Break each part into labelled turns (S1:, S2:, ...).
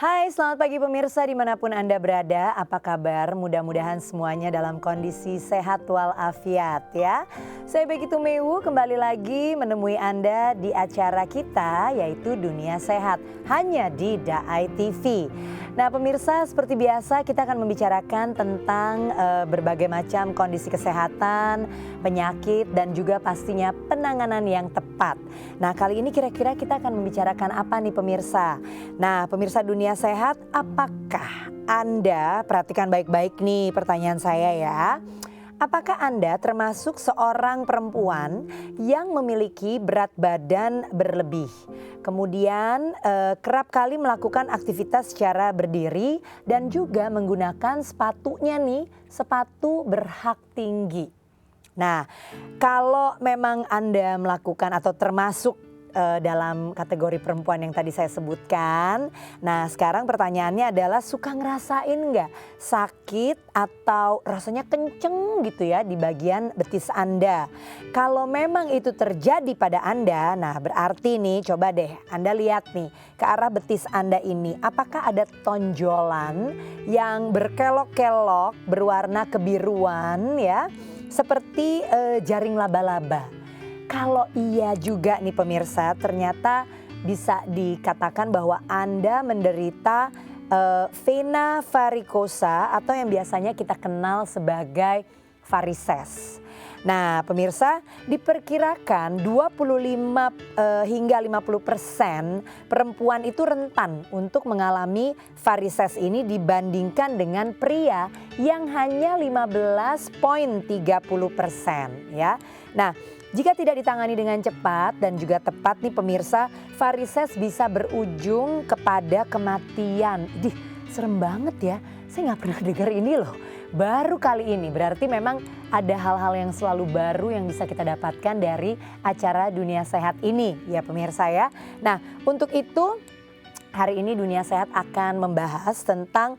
S1: Hai, selamat pagi pemirsa dimanapun Anda berada. Apa kabar? Mudah-mudahan semuanya dalam kondisi sehat walafiat ya. Saya Becky Tumewu kembali lagi menemui Anda di acara kita yaitu Dunia Sehat. Hanya di DAI TV. Nah pemirsa, seperti biasa kita akan membicarakan tentang berbagai macam kondisi kesehatan, penyakit dan juga pastinya penanganan yang tepat. Nah kali ini kira-kira kita akan membicarakan apa nih pemirsa? Nah pemirsa Dunia Sehat, apakah Anda, perhatikan baik-baik nih pertanyaan saya ya. Apakah Anda termasuk seorang perempuan yang memiliki berat badan berlebih? Kemudian kerap kali melakukan aktivitas secara berdiri dan juga menggunakan sepatunya nih, sepatu berhak tinggi. Nah, kalau memang Anda melakukan atau termasuk dalam kategori perempuan yang tadi saya sebutkan. Nah sekarang pertanyaannya adalah suka ngerasain nggak sakit atau rasanya kenceng gitu ya di bagian betis Anda. Kalau memang itu terjadi pada Anda, nah berarti nih coba deh Anda lihat nih ke arah betis Anda ini. Apakah ada tonjolan yang berkelok-kelok berwarna kebiruan ya seperti jaring laba-laba. Kalau iya juga nih pemirsa, ternyata bisa dikatakan bahwa Anda menderita vena varikosa atau yang biasanya kita kenal sebagai varises. Nah pemirsa, diperkirakan 25 hingga 50% perempuan itu rentan untuk mengalami varises ini dibandingkan dengan pria yang hanya 15,30% ya. Nah jika tidak ditangani dengan cepat dan juga tepat nih pemirsa, varises bisa berujung kepada kematian. Idih, serem banget ya. Saya nggak pernah dengar ini loh. Baru kali ini, berarti memang ada hal-hal yang selalu baru yang bisa kita dapatkan dari acara Dunia Sehat ini ya pemirsa ya. Nah untuk itu hari ini Dunia Sehat akan membahas tentang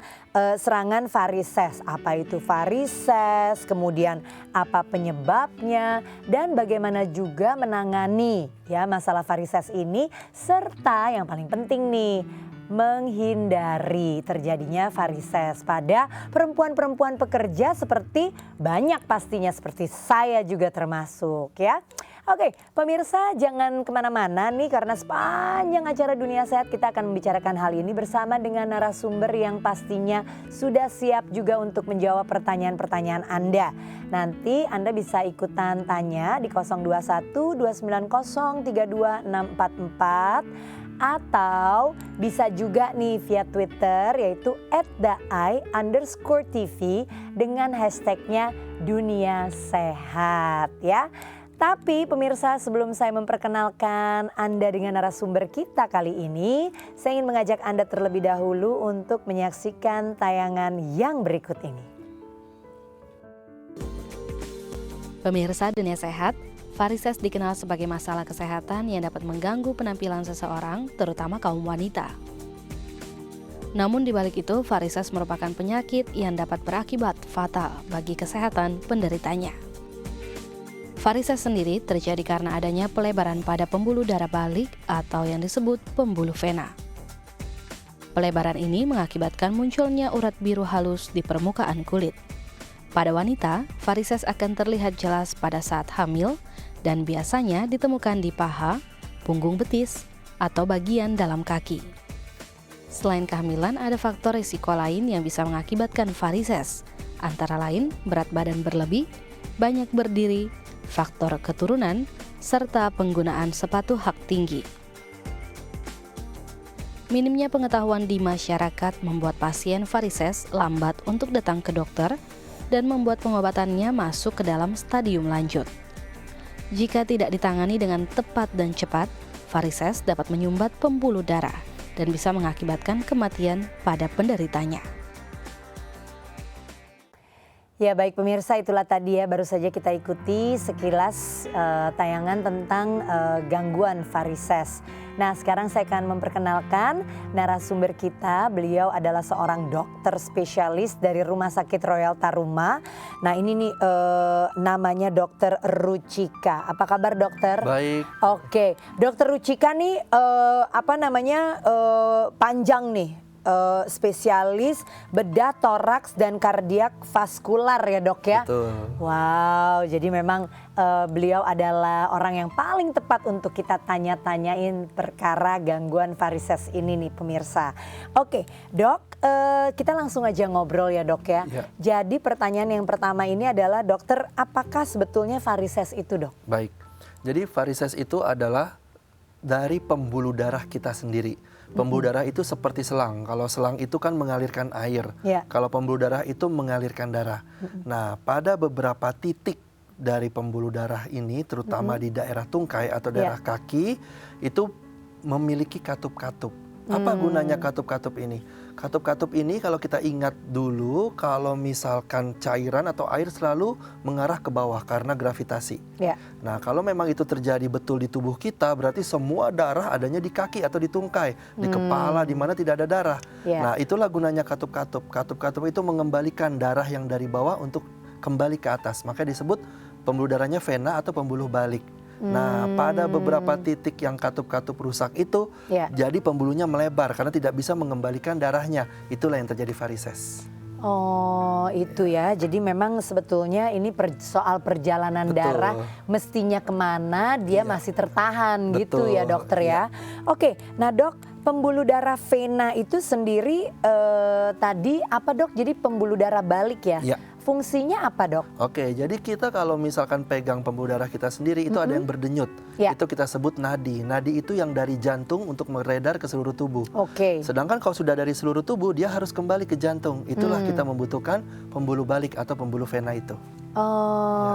S1: serangan varises. Apa itu varises, kemudian apa penyebabnya dan bagaimana juga menangani ya masalah varises ini. Serta yang paling penting nih, menghindari terjadinya varises pada perempuan-perempuan pekerja seperti banyak pastinya seperti saya juga termasuk ya. Oke pemirsa jangan kemana-mana nih karena sepanjang acara Dunia Sehat kita akan membicarakan hal ini bersama dengan narasumber yang pastinya sudah siap juga untuk menjawab pertanyaan-pertanyaan Anda. Nanti Anda bisa ikutan tanya di 021 290 32644 atau bisa juga nih via Twitter yaitu @daai_tv dengan hashtagnya Dunia Sehat ya. Tapi pemirsa sebelum saya memperkenalkan Anda dengan narasumber kita kali ini, saya ingin mengajak Anda terlebih dahulu untuk menyaksikan tayangan yang berikut ini.
S2: Pemirsa Dunia Sehat, varises dikenal sebagai masalah kesehatan yang dapat mengganggu penampilan seseorang, terutama kaum wanita. Namun di balik itu, varises merupakan penyakit yang dapat berakibat fatal bagi kesehatan penderitanya. Varises sendiri terjadi karena adanya pelebaran pada pembuluh darah balik atau yang disebut pembuluh vena. Pelebaran ini mengakibatkan munculnya urat biru halus di permukaan kulit. Pada wanita, varises akan terlihat jelas pada saat hamil dan biasanya ditemukan di paha, punggung betis, atau bagian dalam kaki. Selain kehamilan, ada faktor risiko lain yang bisa mengakibatkan varises, antara lain berat badan berlebih, banyak berdiri, faktor keturunan, serta penggunaan sepatu hak tinggi. Minimnya pengetahuan di masyarakat membuat pasien varises lambat untuk datang ke dokter dan membuat pengobatannya masuk ke dalam stadium lanjut. Jika tidak ditangani dengan tepat dan cepat, varises dapat menyumbat pembuluh darah dan bisa mengakibatkan kematian pada penderitanya.
S1: Ya baik pemirsa, itulah tadi ya baru saja kita ikuti sekilas tayangan tentang gangguan varises. Nah sekarang saya akan memperkenalkan narasumber kita. Beliau adalah seorang dokter spesialis dari Rumah Sakit Royal Taruma. Nah ini nih namanya Dokter Ruchika. Apa kabar dokter?
S3: Baik.
S1: Oke, Dokter Ruchika nih panjang nih. spesialis bedah toraks dan kardiak vaskular ya dok ya.
S3: Betul.
S1: Wow, jadi memang beliau adalah orang yang paling tepat untuk kita tanya-tanyain perkara gangguan varises ini nih pemirsa. Oke dok, kita langsung aja ngobrol ya dok ya. Jadi pertanyaan yang pertama ini adalah dokter, apakah sebetulnya varises itu dok?
S3: Baik, jadi varises itu adalah dari pembuluh darah kita sendiri. Pembuluh darah itu seperti selang. Kalau selang itu kan mengalirkan air. Kalau pembuluh darah itu mengalirkan darah. Nah, pada beberapa titik dari pembuluh darah ini, terutama di daerah tungkai atau daerah kaki, itu memiliki katup-katup. Apa gunanya katup-katup ini? Katup-katup ini kalau kita ingat dulu, kalau misalkan cairan atau air selalu mengarah ke bawah karena gravitasi. Nah, kalau memang itu terjadi betul di tubuh kita, berarti semua darah adanya di kaki atau di tungkai, di kepala, di mana tidak ada darah. Nah, itulah gunanya katup-katup. Katup-katup itu mengembalikan darah yang dari bawah untuk kembali ke atas. Makanya disebut pembuluh darahnya vena atau pembuluh balik. Nah, pada beberapa titik yang katup-katup rusak itu, jadi pembuluhnya melebar karena tidak bisa mengembalikan darahnya. Itulah yang terjadi varises.
S1: Oh, itu ya. Jadi memang sebetulnya ini soal perjalanan darah, mestinya kemana dia masih tertahan gitu ya dokter ya. Oke, nah dok, pembuluh darah vena itu sendiri tadi apa dok? Jadi pembuluh darah balik ya? Fungsinya apa dok?
S3: Oke, jadi kita kalau misalkan pegang pembuluh darah kita sendiri itu ada yang berdenyut. Itu kita sebut nadi. Nadi itu yang dari jantung untuk beredar ke seluruh tubuh. Sedangkan kalau sudah dari seluruh tubuh, dia harus kembali ke jantung. Itulah kita membutuhkan pembuluh balik atau pembuluh vena itu.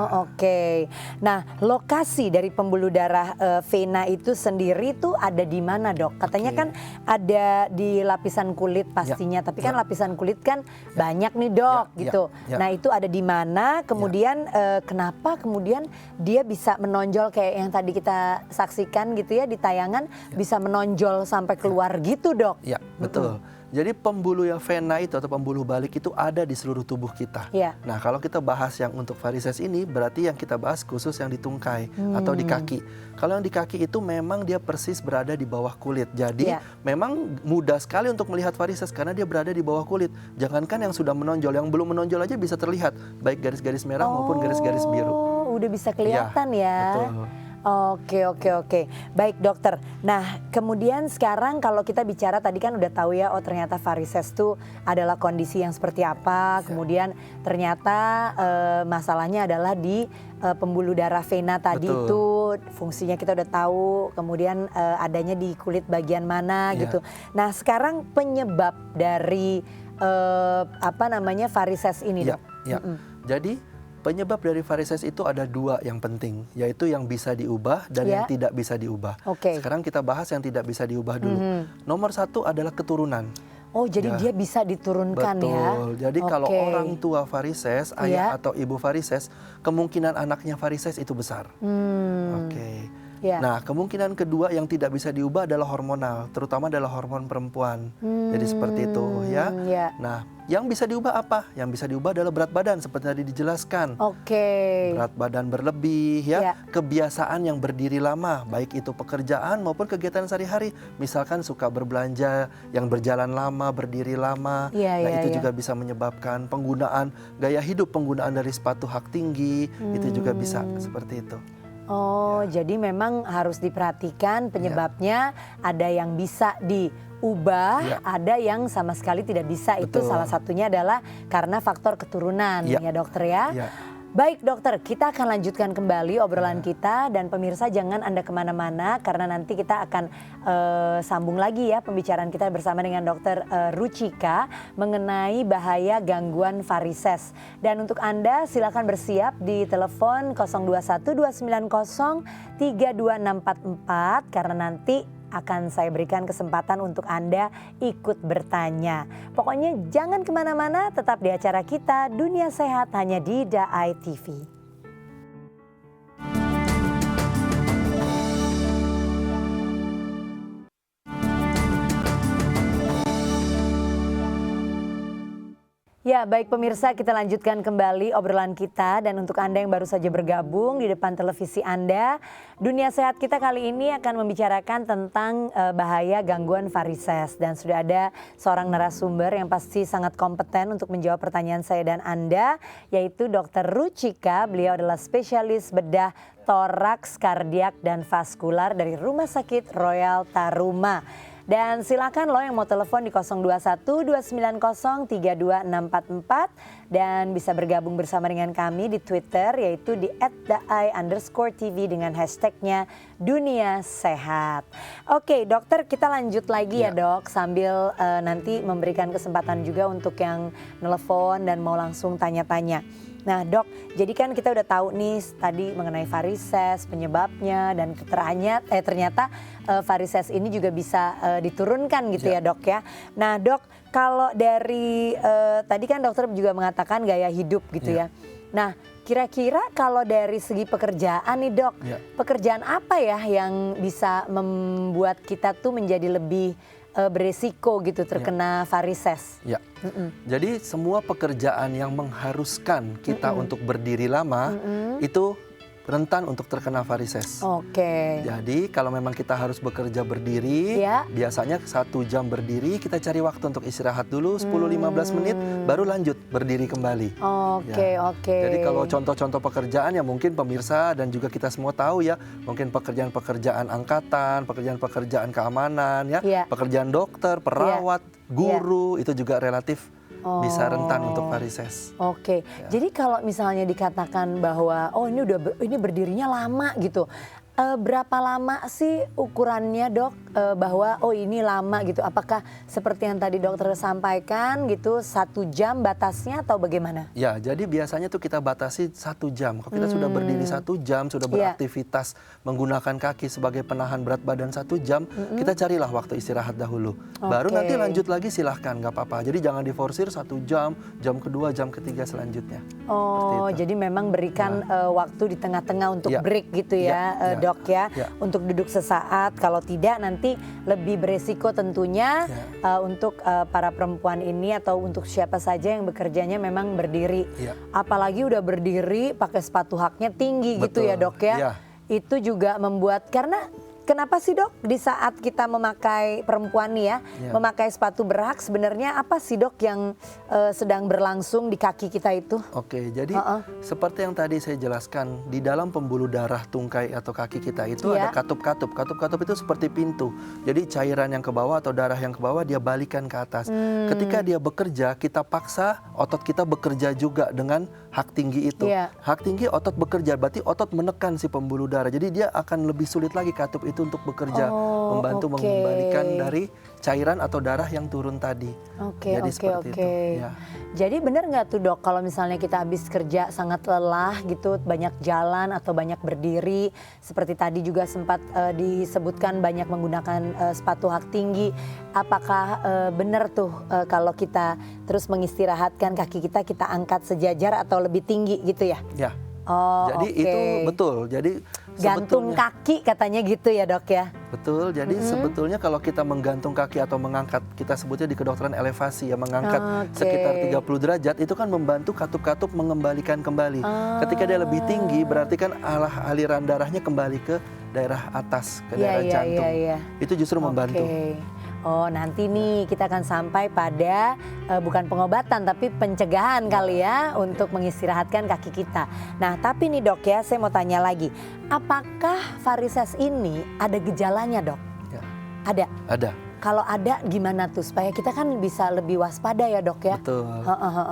S1: Oke. Nah, lokasi dari pembuluh darah vena itu sendiri tuh ada di mana dok? Katanya kan ada di lapisan kulit pastinya, tapi kan lapisan kulit kan banyak nih dok gitu. Nah, itu ada di mana? Kemudian kenapa kemudian dia bisa menonjol kayak yang tadi kita saksikan gitu ya di tayangan, bisa menonjol sampai keluar gitu dok?
S3: Ya, betul. Jadi pembuluh yang vena itu atau pembuluh balik itu ada di seluruh tubuh kita. Nah, kalau kita bahas yang untuk varises ini, berarti yang kita bahas khusus yang di tungkai atau di kaki. Kalau yang di kaki itu memang dia persis berada di bawah kulit. Jadi memang mudah sekali untuk melihat varises karena dia berada di bawah kulit. Jangankan yang sudah menonjol, yang belum menonjol aja bisa terlihat, baik garis-garis merah maupun garis-garis biru.
S1: Udah bisa kelihatan ya.
S3: Betul.
S1: Oke. Baik dokter. Nah, kemudian sekarang kalau kita bicara tadi kan udah tahu ya, oh ternyata varises itu adalah kondisi yang seperti apa. Kemudian ternyata masalahnya adalah di pembuluh darah vena tadi itu fungsinya kita udah tahu. Kemudian adanya di kulit bagian mana gitu. Nah, sekarang penyebab dari varises ini dok?
S3: Jadi penyebab dari varises itu ada dua yang penting, yaitu yang bisa diubah dan yang tidak bisa diubah. Sekarang kita bahas yang tidak bisa diubah dulu. Nomor satu adalah keturunan.
S1: Oh, jadi dia bisa diturunkan ya?
S3: Betul. Jadi kalau orang tua varises, ayah atau ibu varises, kemungkinan anaknya varises itu besar. Nah, kemungkinan kedua yang tidak bisa diubah adalah hormonal, terutama adalah hormon perempuan. Jadi seperti itu ya. Nah, yang bisa diubah apa? Yang bisa diubah adalah berat badan seperti tadi dijelaskan. Berat badan berlebih ya, kebiasaan yang berdiri lama, baik itu pekerjaan maupun kegiatan sehari-hari. Misalkan suka berbelanja yang berjalan lama, berdiri lama. Itu juga bisa menyebabkan penggunaan gaya hidup, penggunaan dari sepatu hak tinggi, itu juga bisa seperti itu.
S1: Jadi memang harus diperhatikan penyebabnya. Ada yang bisa diubah, ada yang sama sekali tidak bisa. Itu salah satunya adalah karena faktor keturunan ya dokter ya. Baik dokter, kita akan lanjutkan kembali obrolan kita, dan pemirsa jangan Anda kemana-mana karena nanti kita akan sambung lagi ya pembicaraan kita bersama dengan dokter Ruchika mengenai bahaya gangguan varises. Dan untuk Anda silakan bersiap di telepon 0212903264 karena nanti akan saya berikan kesempatan untuk Anda ikut bertanya. Pokoknya jangan kemana-mana, tetap di acara kita Dunia Sehat hanya di DAI TV. Ya, baik pemirsa, kita lanjutkan kembali obrolan kita. Dan untuk Anda yang baru saja bergabung di depan televisi Anda, Dunia Sehat kita kali ini akan membicarakan tentang bahaya gangguan varises. Dan sudah ada seorang narasumber yang pasti sangat kompeten untuk menjawab pertanyaan saya dan Anda, yaitu Dr. Ruchika. Beliau adalah spesialis bedah toraks, kardiak, dan vaskular dari Rumah Sakit Royal Taruma. Dan silakan lo yang mau telepon di 021-290-32644 dan bisa bergabung bersama dengan kami di Twitter, yaitu di @dai_tv dengan hashtagnya Dunia Sehat. Oke dokter, kita lanjut lagi ya dok, sambil nanti memberikan kesempatan juga untuk yang nelpon dan mau langsung tanya-tanya. Nah dok, jadi kan kita udah tahu nih tadi mengenai varises, penyebabnya, dan ternyata varises ini juga bisa diturunkan gitu ya dok ya. Nah dok, kalau dari tadi kan dokter juga mengatakan gaya hidup gitu ya. Nah kira-kira kalau dari segi pekerjaan nih dok, pekerjaan apa ya yang bisa membuat kita tuh menjadi lebih beresiko gitu terkena varises?
S3: Ya. Jadi semua pekerjaan yang mengharuskan kita untuk berdiri lama itu rentan untuk terkena varises.
S1: Oke.
S3: Jadi kalau memang kita harus bekerja berdiri, biasanya 1 jam berdiri, kita cari waktu untuk istirahat dulu 10-15 menit, baru lanjut berdiri kembali.
S1: Oke.
S3: Jadi kalau contoh-contoh pekerjaan yang mungkin pemirsa dan juga kita semua tahu ya, mungkin pekerjaan-pekerjaan angkatan, pekerjaan-pekerjaan keamanan, pekerjaan dokter, perawat, guru, itu juga relatif bisa rentan untuk varises.
S1: Oke. Jadi kalau misalnya dikatakan bahwa ini berdirinya lama gitu. Berapa lama sih ukurannya dok bahwa ini lama gitu? Apakah seperti yang tadi dokter sampaikan gitu 1 jam batasnya atau bagaimana?
S3: Ya, jadi biasanya tuh kita batasi 1 jam. Kalau kita sudah berdiri 1 jam, sudah beraktivitas menggunakan kaki sebagai penahan berat badan 1 jam, kita carilah waktu istirahat dahulu. Baru nanti lanjut lagi silahkan, nggak apa-apa. Jadi jangan diforsir 1 jam, jam kedua, jam ketiga selanjutnya.
S1: Jadi memang berikan waktu di tengah-tengah untuk break gitu ya. Dok ya, untuk duduk sesaat, kalau tidak nanti lebih beresiko tentunya untuk para perempuan ini atau untuk siapa saja yang bekerjanya memang berdiri. Apalagi udah berdiri pakai sepatu haknya tinggi gitu ya dok ya. Itu juga membuat, karena kenapa sih dok di saat kita memakai perempuan nih ya, memakai sepatu berhak, sebenarnya apa sih dok yang sedang berlangsung di kaki kita itu? Oke,
S3: jadi seperti yang tadi saya jelaskan, di dalam pembuluh darah tungkai atau kaki kita itu ada katup-katup. Katup-katup itu seperti pintu. Jadi cairan yang ke bawah atau darah yang ke bawah dia balikan ke atas. Ketika dia bekerja, kita paksa otot kita bekerja juga dengan hak tinggi itu. Hak tinggi otot bekerja, berarti otot menekan si pembuluh darah. Jadi dia akan lebih sulit lagi katup itu untuk bekerja, membantu mengembalikan dari cairan atau darah yang turun tadi. Jadi seperti itu.
S1: Jadi benar nggak tuh dok, kalau misalnya kita habis kerja sangat lelah gitu, banyak jalan atau banyak berdiri, seperti tadi juga sempat disebutkan banyak menggunakan sepatu hak tinggi, apakah benar tuh kalau kita terus mengistirahatkan kaki kita angkat sejajar atau lebih tinggi gitu ya?
S3: Jadi itu betul. Jadi
S1: gantung kaki katanya gitu ya dok ya?
S3: Betul, jadi sebetulnya kalau kita menggantung kaki atau mengangkat, kita sebutnya di kedokteran elevasi ya, mengangkat sekitar 30 derajat, itu kan membantu katup-katup mengembalikan kembali. Ketika dia lebih tinggi berarti kan aliran darahnya kembali ke daerah atas, ke daerah jantung. Itu justru membantu.
S1: Nanti nih kita akan sampai pada bukan pengobatan tapi pencegahan kali ya untuk mengistirahatkan kaki kita. Nah tapi nih dok ya, saya mau tanya lagi, apakah varises ini ada gejalanya dok? Ada? Ada. Kalau ada gimana tuh supaya kita kan bisa lebih waspada ya dok ya?
S3: Betul.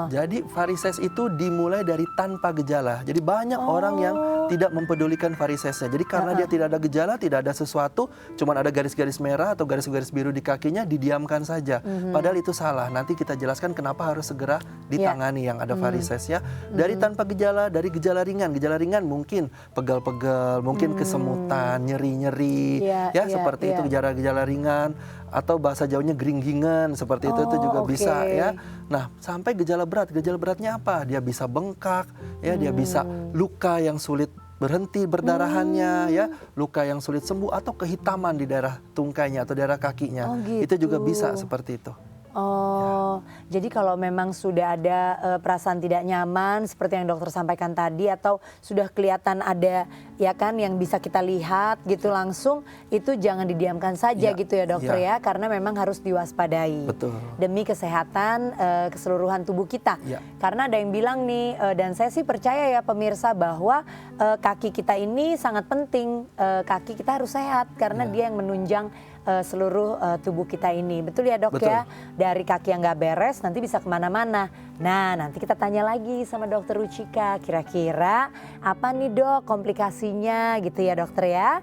S3: Jadi varises itu dimulai dari tanpa gejala. Jadi banyak orang yang tidak mempedulikan varisesnya. Jadi karena dia tidak ada gejala, tidak ada sesuatu, cuman ada garis-garis merah atau garis-garis biru di kakinya, didiamkan saja. Padahal itu salah. Nanti kita jelaskan kenapa harus segera ditangani yang ada varisesnya. Dari tanpa gejala, dari gejala ringan. Gejala ringan mungkin pegal-pegal, mungkin kesemutan, nyeri-nyeri, seperti itu gejala-gejala ringan. Atau bahasa Jawanya geringgingan, seperti itu juga bisa ya. Nah, sampai gejala berat. Gejala beratnya apa? Dia bisa bengkak, ya, dia bisa luka yang sulit berhenti berdarahannya, ya, luka yang sulit sembuh atau kehitaman di daerah tungkainya atau daerah kakinya. Itu juga bisa seperti itu.
S1: Oh, jadi kalau memang sudah ada perasaan tidak nyaman seperti yang dokter sampaikan tadi, atau sudah kelihatan ada ya kan yang bisa kita lihat gitu langsung, itu jangan didiamkan saja gitu ya dokter ya, karena memang harus diwaspadai.
S3: Betul.
S1: Demi kesehatan keseluruhan tubuh kita. Karena ada yang bilang nih, dan saya sih percaya ya pemirsa, bahwa kaki kita ini sangat penting, kaki kita harus sehat karena dia yang menunjang seluruh tubuh kita ini. Betul ya dok? Betul. Ya? Dari kaki yang nggak beres nanti bisa kemana-mana. Nah nanti kita tanya lagi sama dokter Ruchika, kira-kira apa nih dok komplikasinya gitu ya dokter ya.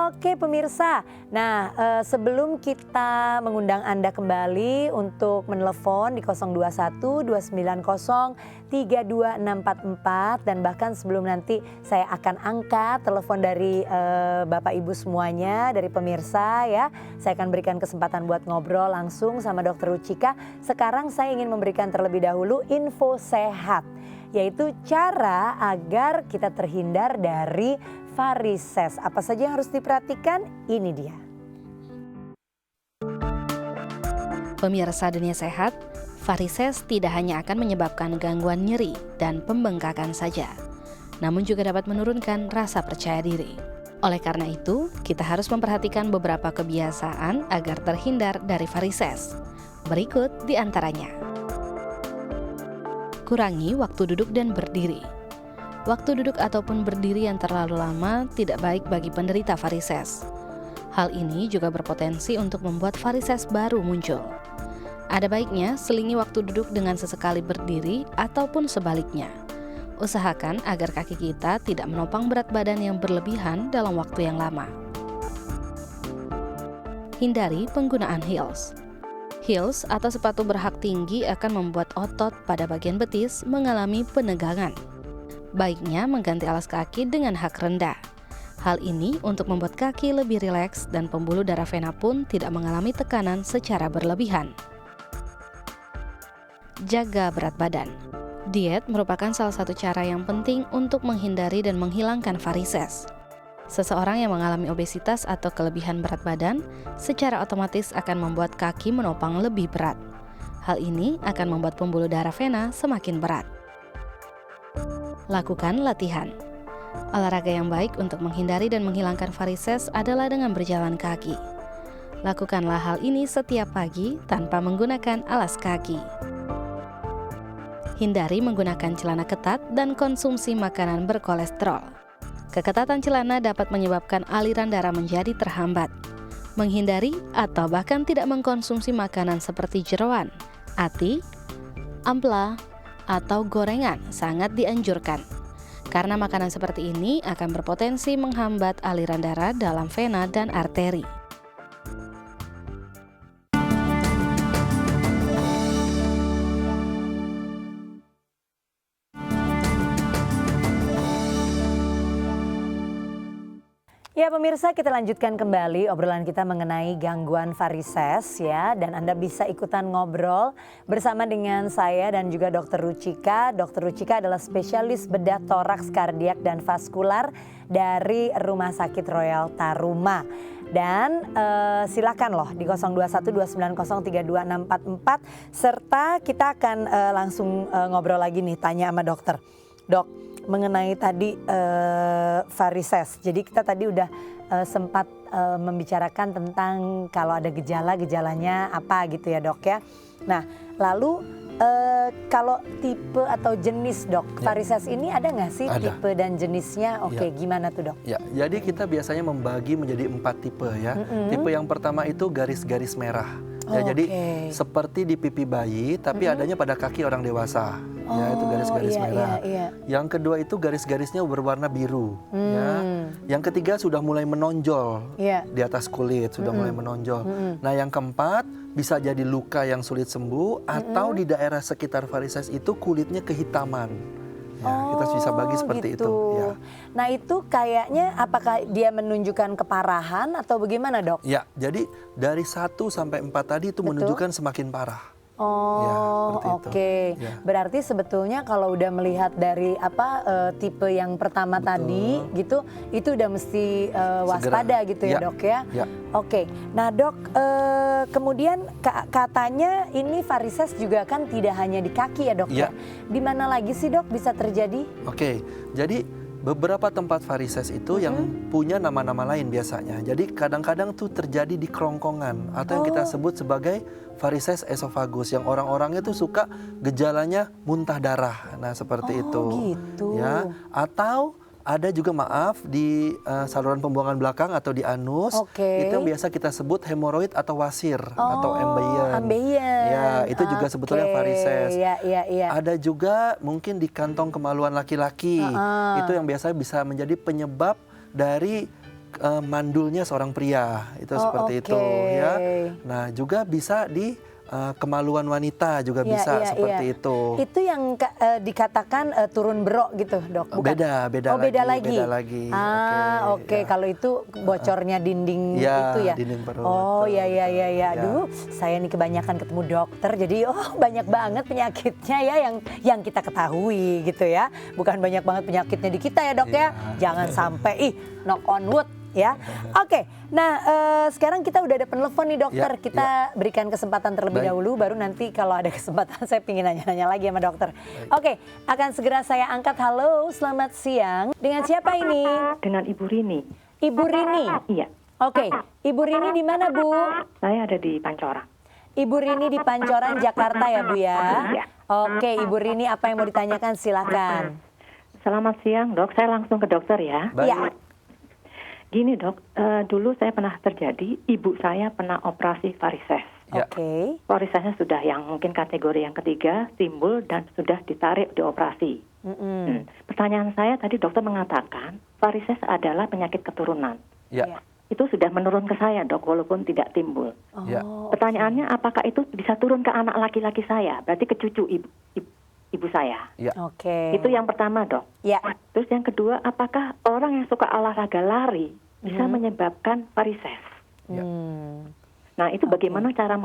S1: Oke pemirsa, nah sebelum kita mengundang Anda kembali untuk menelepon di 021 290 32644, dan bahkan sebelum nanti saya akan angkat telepon dari Bapak Ibu semuanya, dari pemirsa ya, saya akan berikan kesempatan buat ngobrol langsung sama dokter Ruchika. Sekarang saya ingin memberikan terlebih dahulu info sehat, yaitu cara agar kita terhindar dari varises. Apa saja yang harus diperhatikan? Ini dia.
S2: Pemirsa Dunia Sehat, varises tidak hanya akan menyebabkan gangguan nyeri dan pembengkakan saja, namun juga dapat menurunkan rasa percaya diri. Oleh karena itu, kita harus memperhatikan beberapa kebiasaan agar terhindar dari varises. Berikut di antaranya. Kurangi waktu duduk dan berdiri. Waktu duduk ataupun berdiri yang terlalu lama tidak baik bagi penderita varises. Hal ini juga berpotensi untuk membuat varises baru muncul. Ada baiknya selingi waktu duduk dengan sesekali berdiri ataupun sebaliknya. Usahakan agar kaki kita tidak menopang berat badan yang berlebihan dalam waktu yang lama. Hindari penggunaan heels. Heels atau sepatu berhak tinggi akan membuat otot pada bagian betis mengalami penegangan. Baiknya mengganti alas kaki dengan hak rendah. Hal ini untuk membuat kaki lebih rileks dan pembuluh darah vena pun tidak mengalami tekanan secara berlebihan. Jaga berat badan. Diet merupakan salah satu cara yang penting untuk menghindari dan menghilangkan varises. Seseorang yang mengalami obesitas atau kelebihan berat badan secara otomatis akan membuat kaki menopang lebih berat. Hal ini akan membuat pembuluh darah vena semakin berat. Lakukan latihan. Olahraga yang baik untuk menghindari dan menghilangkan varises adalah dengan berjalan kaki. Lakukanlah hal ini setiap pagi tanpa menggunakan alas kaki. Hindari menggunakan celana ketat dan konsumsi makanan berkolesterol. Keketatan celana dapat menyebabkan aliran darah menjadi terhambat. Menghindari atau bahkan tidak mengkonsumsi makanan seperti jeroan, ati, ampela, atau gorengan sangat dianjurkan. Karena makanan seperti ini akan berpotensi menghambat aliran darah dalam vena dan arteri.
S1: Ya pemirsa, kita lanjutkan kembali obrolan kita mengenai gangguan varises ya, dan Anda bisa ikutan ngobrol bersama dengan saya dan juga Dr. Ruchika. Dr. Ruchika adalah spesialis bedah toraks, kardiak dan vaskular dari Rumah Sakit Royal Taruma. Dan silakan loh di 02129032644, serta kita akan langsung ngobrol lagi nih, tanya sama dokter. Dok, mengenai tadi varises. Jadi kita tadi udah sempat membicarakan tentang kalau ada gejalanya apa gitu ya dok ya. Nah lalu kalau tipe atau jenis dok, varises ini ada nggak sih tipe dan jenisnya? Oke, gimana tuh dok? Ya,
S3: jadi kita biasanya membagi menjadi 4 tipe ya. Tipe yang pertama itu garis-garis merah. Ya, jadi seperti di pipi bayi tapi adanya pada kaki orang dewasa. Ya, itu garis-garis merah. Yang kedua itu garis-garisnya berwarna biru. Ya. Yang ketiga sudah mulai menonjol di atas kulit, sudah mulai menonjol. Nah, yang keempat bisa jadi luka yang sulit sembuh atau di daerah sekitar varises itu kulitnya kehitaman. Ya, kita bisa bagi seperti
S1: gitu.
S3: Itu. Ya.
S1: Nah itu kayaknya apakah dia menunjukkan keparahan atau bagaimana dok?
S3: Ya, jadi dari 1 sampai 4 tadi itu menunjukkan semakin parah.
S1: Oh,
S3: ya,
S1: oke.
S3: Ya.
S1: Berarti sebetulnya kalau udah melihat dari tipe yang pertama tadi gitu, itu udah mesti waspada gitu ya, Dok ya.
S3: Ya.
S1: Oke. Nah, Dok, kemudian katanya ini varises juga kan tidak hanya di kaki ya, Dok ya. Di mana lagi sih, Dok, bisa terjadi?
S3: Oke. Jadi beberapa tempat varises itu yang punya nama-nama lain biasanya. Jadi kadang-kadang tuh terjadi di kerongkongan atau yang kita sebut sebagai varises esofagus, yang orang-orangnya tuh suka gejalanya muntah darah. Nah, seperti itu.
S1: Gitu.
S3: Ya, atau ada juga di saluran pembuangan belakang atau di anus. Itu yang biasa kita sebut hemoroid atau wasir atau ambeien. Ya, itu juga sebetulnya varises. Ada juga mungkin di kantong kemaluan laki-laki. Itu yang biasanya bisa menjadi penyebab dari mandulnya seorang pria. Itu seperti itu ya. Nah, juga bisa di kemaluan wanita juga bisa seperti itu.
S1: Itu yang dikatakan turun berok gitu, Dok? Bukan?
S3: Beda lagi.
S1: Oke. Kalau itu bocornya dinding itu ya.
S3: Dinding perut.
S1: Ya. Aduh, saya nih kebanyakan ketemu dokter, jadi banyak banget penyakitnya ya yang kita ketahui gitu ya. Bukan banyak banget penyakitnya di kita ya, Dok ya. Jangan sampai knock on wood. Ya, oke. Nah, sekarang kita udah ada penelpon nih, dokter. Kita berikan kesempatan terlebih dahulu, baru nanti kalau ada kesempatan saya pingin nanya-nanya lagi sama dokter. Oke, akan segera saya angkat. Halo, selamat siang. Dengan siapa ini?
S4: Dengan Ibu Rini.
S1: Ibu Rini?
S4: Iya.
S1: Oke, Ibu Rini di mana, Bu?
S4: Saya ada di Pancoran.
S1: Ibu Rini di Pancoran, Jakarta ya, Bu ya?
S4: Iya.
S1: Oke, Ibu Rini, apa yang mau ditanyakan? Silakan.
S4: Selamat siang, Dok. Saya langsung ke dokter ya.
S1: Iya.
S4: Gini, Dok, dulu saya pernah terjadi, ibu saya pernah operasi varises.
S1: Oke.
S4: Varisesnya sudah yang mungkin kategori yang ketiga, timbul dan sudah ditarik dioperasi. Pertanyaan saya tadi dokter mengatakan varises adalah penyakit keturunan.
S3: Ya.
S4: Itu sudah menurun ke saya, Dok, walaupun tidak timbul. Pertanyaannya, apakah itu bisa turun ke anak laki-laki saya? Berarti ke cucu ibu saya.
S3: Ya.
S1: Oke.
S4: Itu yang pertama, Dok.
S1: Ya.
S4: Terus yang kedua, apakah orang yang suka olahraga lari bisa menyebabkan varises? Nah, itu bagaimana cara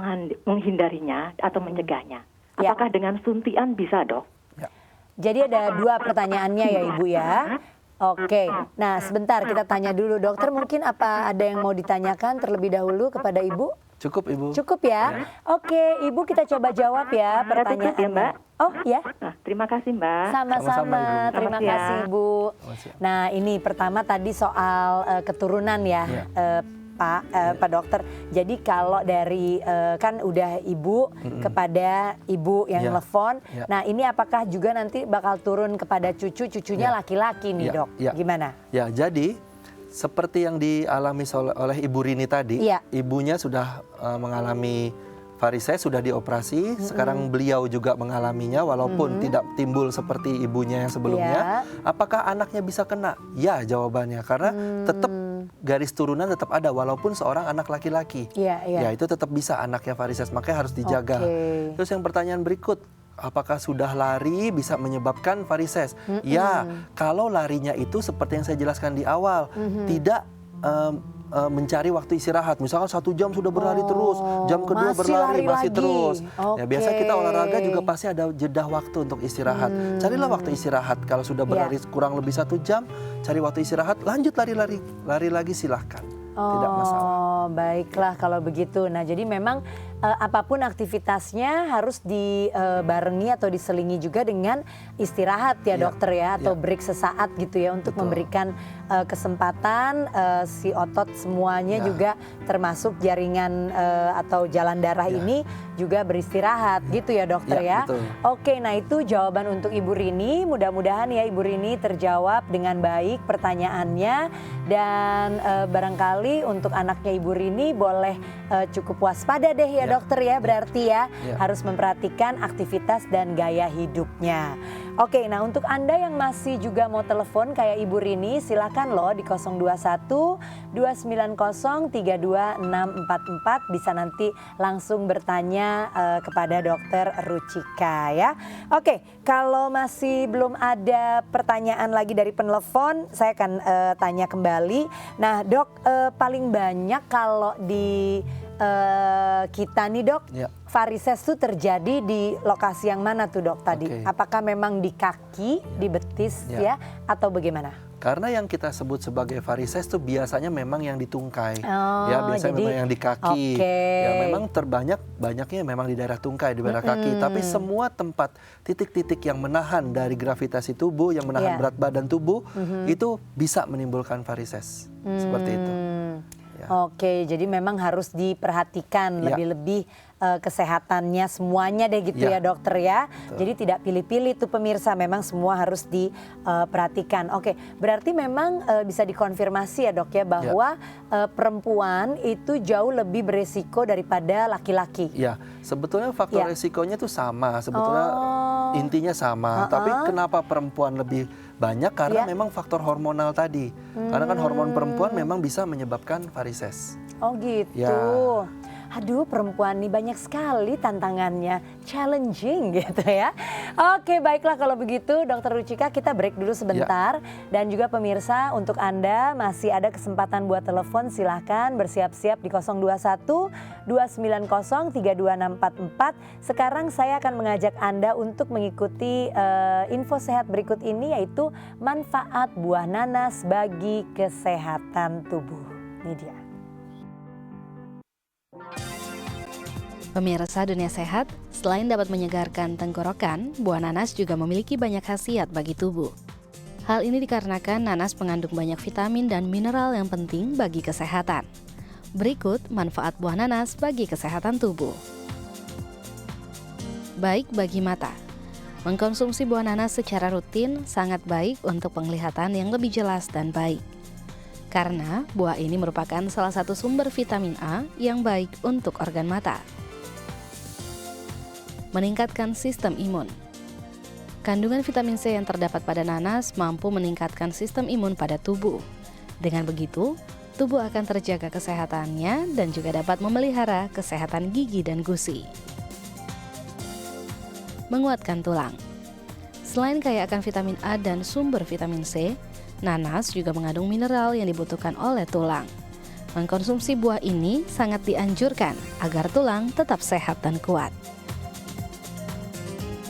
S4: menghindarinya atau mencegahnya? Apakah dengan suntian bisa, Dok?
S3: Ya.
S1: Jadi ada dua pertanyaannya ya, Ibu ya. Oke. Nah, sebentar kita tanya dulu, dokter. Mungkin ada yang mau ditanyakan terlebih dahulu kepada Ibu?
S3: Cukup, Ibu.
S1: Cukup ya. Oke, Ibu kita coba jawab ya pertanyaannya.
S4: Ya, Mbak.
S1: Oh ya.
S4: Nah, terima kasih, Mbak.
S1: Sama-sama.
S3: Ibu.
S1: Terima kasih, Ibu. Nah, ini pertama tadi soal keturunan ya, Pak Dokter. Jadi kalau dari kan udah Ibu kepada Ibu yang telepon. Nah, ini apakah juga nanti bakal turun kepada cucunya laki-laki nih, Dok? Gimana?
S3: Ya, jadi seperti yang dialami oleh Ibu Rini tadi, ibunya sudah mengalami varises, sudah dioperasi. Sekarang beliau juga mengalaminya walaupun tidak timbul seperti ibunya yang sebelumnya. Apakah anaknya bisa kena? Ya, jawabannya karena tetap garis turunan tetap ada walaupun seorang anak laki-laki. Ya, itu tetap bisa anaknya varises, makanya harus dijaga. Terus yang pertanyaan berikut, apakah sudah lari bisa menyebabkan varises? Ya, kalau larinya itu seperti yang saya jelaskan di awal, tidak mencari waktu istirahat. Misalkan 1 jam sudah berlari terus, jam kedua berlari masih terus. Ya, biasa kita olahraga juga pasti ada jeda waktu untuk istirahat. Carilah waktu istirahat. Kalau sudah berlari kurang lebih 1 jam, cari waktu istirahat, lanjut lari lagi silahkan. Tidak masalah.
S1: Baiklah kalau begitu. Nah, jadi memang apapun aktivitasnya harus dibarengi atau diselingi juga dengan istirahat ya, dokter ya, atau break sesaat gitu ya, untuk memberikan kesempatan si otot semuanya juga termasuk jaringan atau jalan darah ini juga beristirahat gitu ya, dokter ya.
S3: Betul.
S1: Oke, nah itu jawaban untuk Ibu Rini. Mudah-mudahan ya Ibu Rini terjawab dengan baik pertanyaannya, dan barangkali untuk anaknya Ibu Rini boleh cukup waspada deh ya, dokter ya, berarti ya harus memperhatikan aktivitas dan gaya hidupnya. Oke, nah untuk Anda yang masih juga mau telepon kayak Ibu Rini, silakan loh di 021 290 32644, bisa nanti langsung bertanya kepada dokter Ruchika ya. Oke, kalau masih belum ada pertanyaan lagi dari penelpon, saya akan tanya kembali. Nah, Dok, paling banyak kalau di kita nih dok, varises itu terjadi di lokasi yang mana tuh dok tadi? Apakah memang di kaki, di betis ya, atau bagaimana?
S3: Karena yang kita sebut sebagai varises itu biasanya memang yang di tungkai, ya biasanya memang yang di kaki, ya memang banyaknya memang di daerah tungkai, di daerah kaki. Tapi semua tempat titik-titik yang menahan dari gravitasi tubuh, yang menahan berat badan tubuh, itu bisa menimbulkan varises, seperti itu.
S1: Oke, jadi memang harus diperhatikan lebih-lebih kesehatannya semuanya deh gitu ya dokter ya. Jadi tidak pilih-pilih tuh pemirsa, memang semua harus diperhatikan. Oke, berarti memang bisa dikonfirmasi ya dok ya bahwa perempuan itu jauh lebih beresiko daripada laki-laki.
S3: Ya, sebetulnya faktor resikonya tuh sama, sebetulnya intinya sama. Tapi kenapa perempuan lebih banyak? Karena memang faktor hormonal tadi. Karena kan hormon perempuan memang bisa menyebabkan varises.
S1: Oh gitu. Aduh, perempuan nih banyak sekali tantangannya, challenging gitu ya. Oke, baiklah kalau begitu Dokter Ruchika, kita break dulu sebentar. Dan juga pemirsa, untuk Anda masih ada kesempatan buat telepon, silahkan bersiap-siap di 021 290 32644. Sekarang saya akan mengajak Anda untuk mengikuti info sehat berikut ini, yaitu manfaat buah nanas bagi kesehatan tubuh. Ini dia.
S2: Pemirsa Dunia Sehat, selain dapat menyegarkan tenggorokan, buah nanas juga memiliki banyak khasiat bagi tubuh. Hal ini dikarenakan nanas mengandung banyak vitamin dan mineral yang penting bagi kesehatan. Berikut manfaat buah nanas bagi kesehatan tubuh. Baik bagi mata. Mengkonsumsi buah nanas secara rutin sangat baik untuk penglihatan yang lebih jelas dan baik. Karena buah ini merupakan salah satu sumber vitamin A yang baik untuk organ mata. Meningkatkan sistem imun. Kandungan vitamin C yang terdapat pada nanas mampu meningkatkan sistem imun pada tubuh. Dengan begitu, tubuh akan terjaga kesehatannya dan juga dapat memelihara kesehatan gigi dan gusi. Menguatkan tulang. Selain kaya akan vitamin A dan sumber vitamin C, nanas juga mengandung mineral yang dibutuhkan oleh tulang. Mengkonsumsi buah ini sangat dianjurkan agar tulang tetap sehat dan kuat.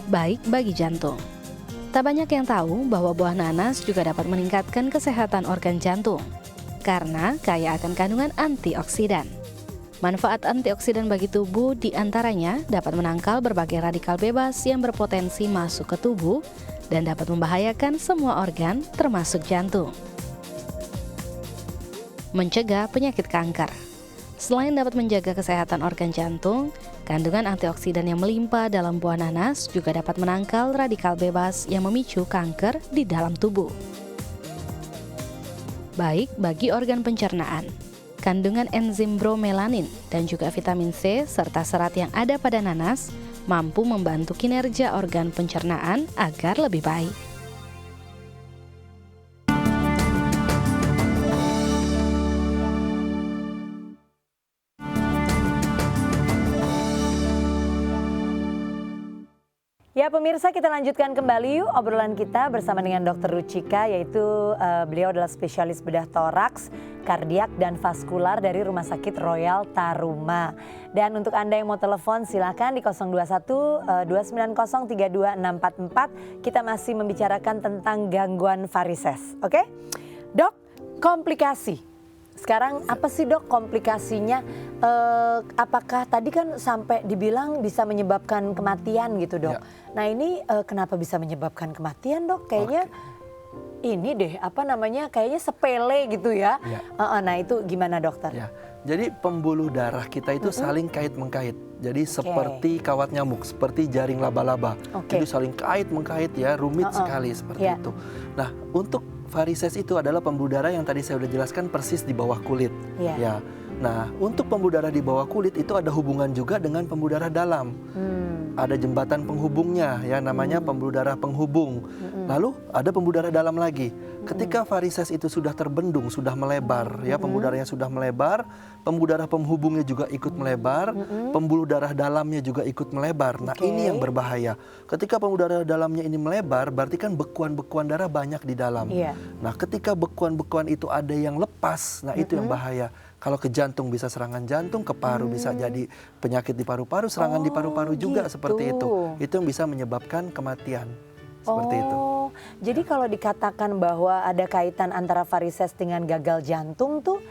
S2: Baik bagi jantung. Tak banyak yang tahu bahwa buah nanas juga dapat meningkatkan kesehatan organ jantung karena kaya akan kandungan antioksidan. Manfaat antioksidan bagi tubuh diantaranya dapat menangkal berbagai radikal bebas yang berpotensi masuk ke tubuh dan dapat membahayakan semua organ termasuk jantung. Mencegah penyakit kanker. Selain dapat menjaga kesehatan organ jantung, kandungan antioksidan yang melimpah dalam buah nanas juga dapat menangkal radikal bebas yang memicu kanker di dalam tubuh. Baik bagi organ pencernaan. Kandungan enzim bromelanin dan juga vitamin C serta serat yang ada pada nanas mampu membantu kinerja organ pencernaan agar lebih baik.
S1: Ya pemirsa, kita lanjutkan kembali yuk obrolan kita bersama dengan Dokter Ruchika, yaitu beliau adalah spesialis bedah toraks, kardiak dan vaskular dari Rumah Sakit Royal Taruma. Dan untuk Anda yang mau telepon silakan di 021 290 32644. Kita masih membicarakan tentang gangguan varises, oke? Dok, komplikasi. Sekarang apa sih dok komplikasinya? Apakah tadi kan sampai dibilang bisa menyebabkan kematian gitu dok? Nah ini kenapa bisa menyebabkan kematian dok? Kayaknya ini deh apa namanya kayaknya sepele gitu ya. Nah itu gimana dokter?
S3: Ya. Jadi pembuluh darah kita itu saling kait-mengkait. Jadi seperti kawat nyamuk, seperti jaring laba-laba. Jadi saling kait-mengkait ya, rumit sekali seperti itu. Nah untuk varises itu adalah pembuluh darah yang tadi saya sudah jelaskan persis di bawah kulit. Ya. Nah, untuk pembuluh darah di bawah kulit itu ada hubungan juga dengan pembuluh darah dalam. Ada jembatan penghubungnya ya namanya pembuluh darah penghubung. Lalu ada pembuluh darah dalam lagi. Ketika varises itu sudah terbendung, sudah melebar, ya pembuluh darahnya sudah melebar, pembuluh darah penghubungnya juga ikut melebar, pembuluh darah dalamnya juga ikut melebar. Nah, ini yang berbahaya. Ketika pembuluh darah dalamnya ini melebar, berarti kan bekuan-bekuan darah banyak di dalam. Nah, ketika bekuan-bekuan itu ada yang lepas, nah itu yang bahaya. Kalau ke jantung bisa serangan jantung, ke paru bisa jadi penyakit di paru-paru, serangan di paru-paru juga seperti itu. Itu yang bisa menyebabkan kematian. Seperti itu.
S1: Jadi kalau dikatakan bahwa ada kaitan antara varises dengan gagal jantung tuh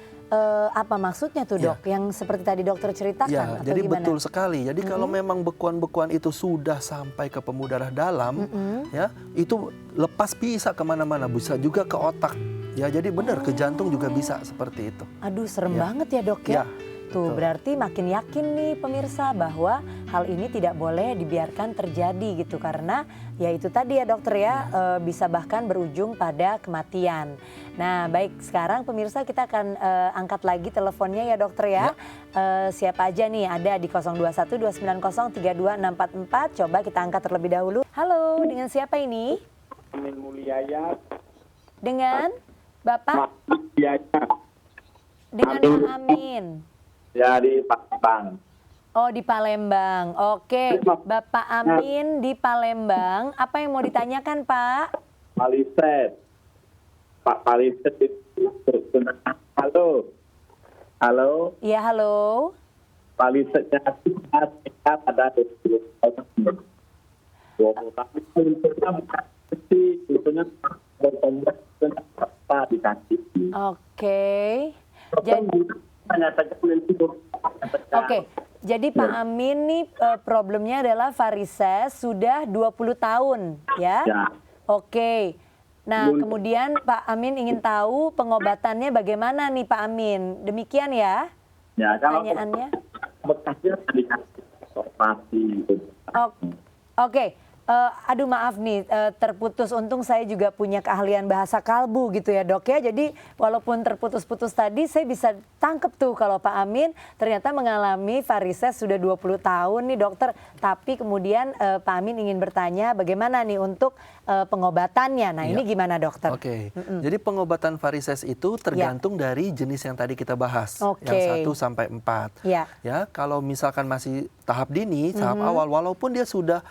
S1: apa maksudnya tuh dok? Yang seperti tadi dokter ceritakan
S3: Ya,
S1: atau
S3: jadi
S1: gimana?
S3: betul sekali. Jadi kalau memang bekuan-bekuan itu sudah sampai ke pembuluh darah dalam, ya itu lepas bisa kemana-mana, bisa juga ke otak. Ya, jadi benar ke jantung juga bisa seperti itu.
S1: Aduh, serem banget ya dok ya. Tuh, berarti makin yakin nih pemirsa bahwa hal ini tidak boleh dibiarkan terjadi gitu. Karena ya itu tadi ya dokter ya, bisa bahkan berujung pada kematian. Nah baik, sekarang pemirsa kita akan angkat lagi teleponnya ya dokter ya. Siapa aja nih, ada di 0212903244. Coba kita angkat terlebih dahulu. Halo, dengan siapa ini?
S5: Amin Mulyaya.
S1: Dengan Bapak?
S5: Mulyaya.
S1: Dengan Pak Amin.
S5: Ya, di Palembang.
S1: Oh, di Palembang. Oke, Bapak Amin di Palembang. Apa yang mau ditanyakan, Pak?
S5: Varises. Pak Varises itu. Halo. Halo.
S1: Iya, halo.
S5: Varisesnya itu ada 20 tahun. 20 tahun itu bukan kecil. Itu apa dikasih.
S1: Oke. Jadi jadi Pak Amin nih problemnya adalah varises sudah 20 tahun ya? Oke. Nah, kemudian Pak Amin ingin tahu pengobatannya bagaimana nih Pak Amin? Demikian ya?
S5: Ya,
S1: pertanyaannya.
S5: Bekasnya dikasih operasi.
S1: Oke. Aduh maaf nih, terputus. Untung saya juga punya keahlian bahasa kalbu gitu ya dok ya. Jadi walaupun terputus-putus tadi, saya bisa tangkep tuh kalau Pak Amin ternyata mengalami varises sudah 20 tahun nih dokter. Tapi kemudian Pak Amin ingin bertanya bagaimana nih untuk pengobatannya. Nah ini gimana dokter?
S3: Oke, jadi pengobatan varises itu tergantung dari jenis yang tadi kita bahas. Yang 1 sampai 4. Ya, kalau misalkan masih tahap dini, tahap awal, walaupun dia sudah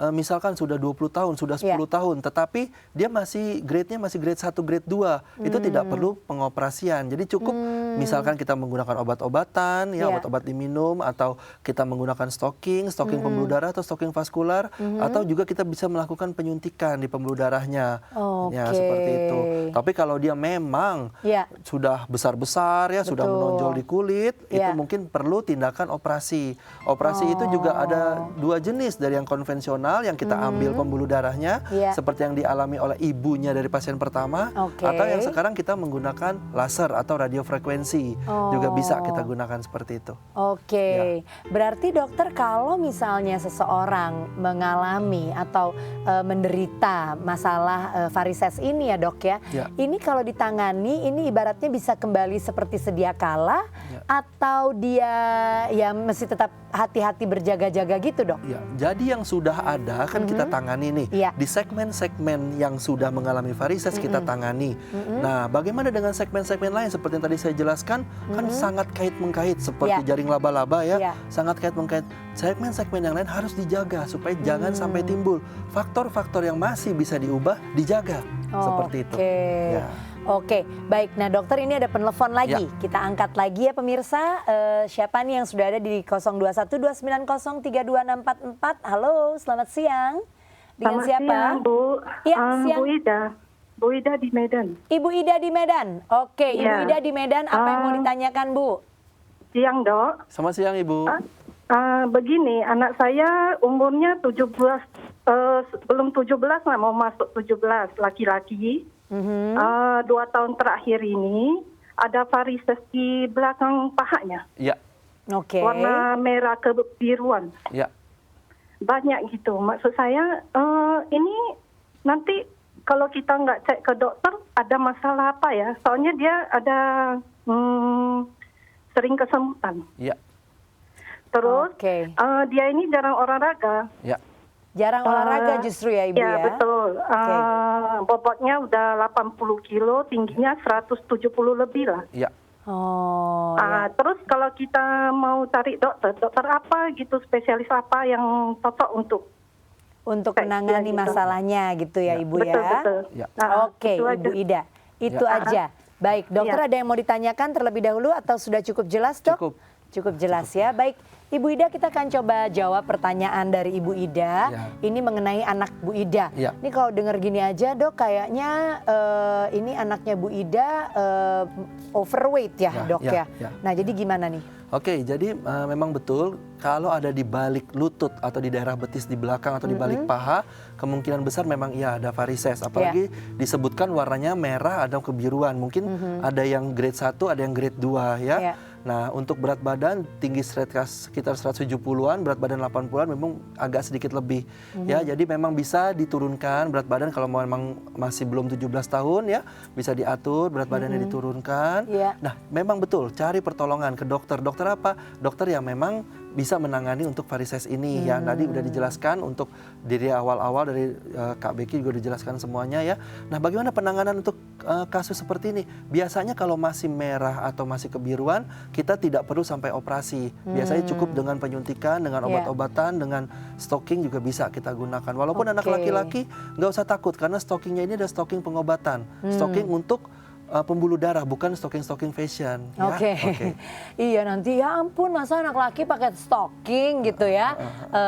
S3: misalkan sudah 20 tahun, sudah 10 tahun, tetapi dia masih grade-nya masih grade 1, grade 2. Itu tidak perlu pengoperasian. Jadi cukup misalkan kita menggunakan obat-obatan, ya obat-obat diminum, atau kita menggunakan stocking pembuluh darah atau stocking vaskular, atau juga kita bisa melakukan penyuntikan di pembuluh darahnya. Ya, seperti itu. Tapi kalau dia memang sudah besar-besar ya, sudah menonjol di kulit, itu mungkin perlu tindakan operasi. Operasi itu juga ada 2 jenis, dari yang konvensional yang kita ambil pembuluh darahnya seperti yang dialami oleh ibunya dari pasien pertama, atau yang sekarang kita menggunakan laser atau radiofrekuensi juga bisa kita gunakan seperti itu.
S1: Berarti dokter kalau misalnya seseorang mengalami atau menderita masalah varises ini ya dok ya, ini kalau ditangani ini ibaratnya bisa kembali seperti sedia kala atau dia ya mesti tetap hati-hati berjaga-jaga gitu dok?
S3: Ya, jadi yang sudah ada kan kita tangani nih. Di segmen-segmen yang sudah mengalami varises kita tangani. Nah, bagaimana dengan segmen-segmen lain seperti yang tadi saya jelaskan, kan sangat kait-mengkait seperti jaring laba-laba ya. Sangat kait-mengkait. Segmen-segmen yang lain harus dijaga supaya jangan sampai timbul faktor-faktor yang masih bisa diubah, dijaga. Seperti itu.
S1: Oke, baik. Nah dokter, ini ada penelpon lagi. Kita angkat lagi ya pemirsa. Siapa nih yang sudah ada di 0212903244. Halo, selamat siang. Dengan siapa?
S4: Siang, Bu.
S1: Ya, siang.
S4: Bu Ida. Bu Ida di Medan.
S1: Ibu Ida di Medan. Oke, Ibu Ida di Medan. Apa yang mau ditanyakan, Bu?
S4: Siang, Dok.
S3: Selamat siang, Ibu.
S4: Begini, anak saya umurnya 17, belum 17 lah, mau masuk 17, laki-laki. 2 tahun terakhir ini ada varises di belakang pahanya. Warna merah kebiruan. Banyak gitu. Maksud saya ini nanti kalau kita nggak cek ke dokter ada masalah apa ya? Soalnya dia ada sering kesemutan. Terus dia ini jarang olahraga.
S1: Jarang olahraga justru ya Ibu ya?
S6: Ya betul. Bobotnya udah 80 kilo, tingginya 170 lebih lah.
S3: Ya.
S1: Oh. Ya.
S6: Terus kalau kita mau cari dokter apa gitu, spesialis apa yang cocok
S1: untuk menangani
S6: gitu.
S1: masalahnya gitu ya Ibu
S6: betul,
S1: ya?
S6: Betul.
S3: Ya.
S1: Oke Ibu Ida, itu aja. Baik, dokter ada yang mau ditanyakan terlebih dahulu atau sudah cukup jelas dok? Cukup jelas ya. Baik, Ibu Ida kita akan coba jawab pertanyaan dari Ibu Ida.
S3: Ya.
S1: Ini mengenai anak Bu Ida.
S3: Ya.
S1: Ini kalau dengar gini aja dok, kayaknya ini anaknya Bu Ida overweight ya dok ya. Nah jadi gimana nih?
S3: Oke, jadi memang betul kalau ada di balik lutut atau di daerah betis di belakang atau di balik paha, kemungkinan besar memang iya ada varises. Apalagi disebutkan warnanya merah atau kebiruan. Mungkin ada yang grade 1, ada yang grade 2 ya. Nah, untuk berat badan tinggi sekitar 170-an, berat badan 80-an memang agak sedikit lebih. Ya, jadi memang bisa diturunkan berat badan kalau memang masih belum 17 tahun ya, bisa diatur berat badannya diturunkan. Nah, memang betul cari pertolongan ke dokter. Dokter apa? Dokter yang memang bisa menangani untuk varises ini ya. Tadi udah dijelaskan untuk dari awal-awal dari Kak Becky juga dijelaskan semuanya ya. Nah, bagaimana penanganan untuk kasus seperti ini? Biasanya kalau masih merah atau masih kebiruan, kita tidak perlu sampai operasi. Biasanya cukup dengan penyuntikan, dengan obat-obatan, dengan stocking juga bisa kita gunakan. Walaupun anak laki-laki nggak usah takut karena stockingnya ini ada stocking pengobatan, stocking untuk pembuluh darah, bukan stocking fashion.
S1: Oke. Iya nanti ya ampun masa anak laki pakai stocking gitu ya.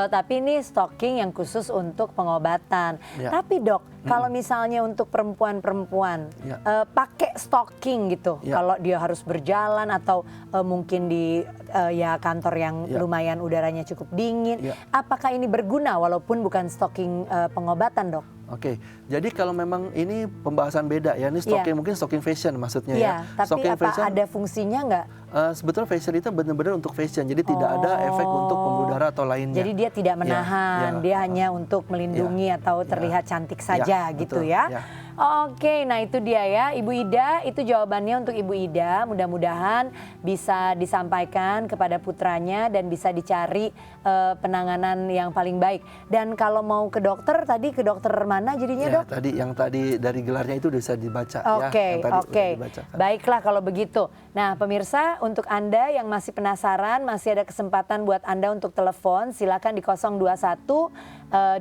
S1: Tapi ini stocking yang khusus untuk pengobatan. Tapi dok, kalau misalnya untuk perempuan-perempuan pakai stocking gitu, kalau dia harus berjalan atau mungkin di ya kantor yang lumayan udaranya cukup dingin, apakah ini berguna walaupun bukan stocking pengobatan dok?
S3: Oke, jadi kalau memang ini pembahasan beda ya, ini stocking mungkin stocking fashion maksudnya ya.
S1: Tapi
S3: stocking
S1: apa
S3: fashion,
S1: ada fungsinya nggak?
S3: Sebetulnya fashion itu benar-benar untuk fashion, jadi tidak ada efek untuk pembuluh darah atau lainnya.
S1: Jadi dia tidak menahan, dia hanya untuk melindungi atau terlihat cantik saja gitu
S3: betul,
S1: ya. Oke, nah itu dia ya Ibu Ida, itu jawabannya untuk Ibu Ida. Mudah-mudahan bisa disampaikan kepada putranya dan bisa dicari penanganan yang paling baik. Dan kalau mau ke dokter, tadi ke dokter mana jadinya dok?
S3: Yang tadi dari gelarnya itu bisa dibaca.
S1: Oke. Baiklah kalau begitu. Nah pemirsa, untuk Anda yang masih penasaran, masih ada kesempatan buat Anda untuk telepon. Silakan di 021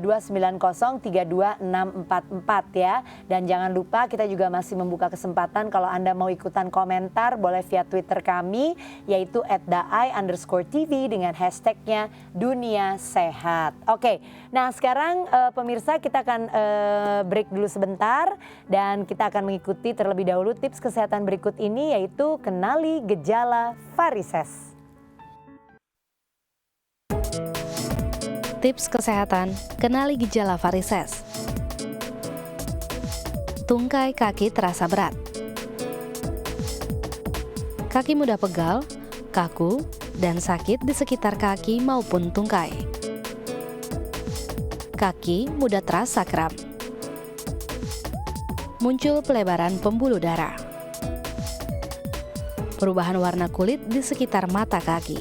S1: 290 32644 ya. Dan jangan lupa kita juga masih membuka kesempatan kalau Anda mau ikutan komentar boleh via Twitter kami yaitu @daai_TV dengan hashtagnya Dunia Sehat. Oke, nah sekarang pemirsa kita akan break dulu sebentar dan kita akan mengikuti terlebih dahulu tips kesehatan berikut ini yaitu kenali gejala varises.
S2: Tips kesehatan, kenali gejala varises. Tungkai kaki terasa berat. Kaki mudah pegal, kaku, dan sakit di sekitar kaki maupun tungkai. Kaki mudah terasa kram. Muncul pelebaran pembuluh darah. Perubahan warna kulit di sekitar mata kaki.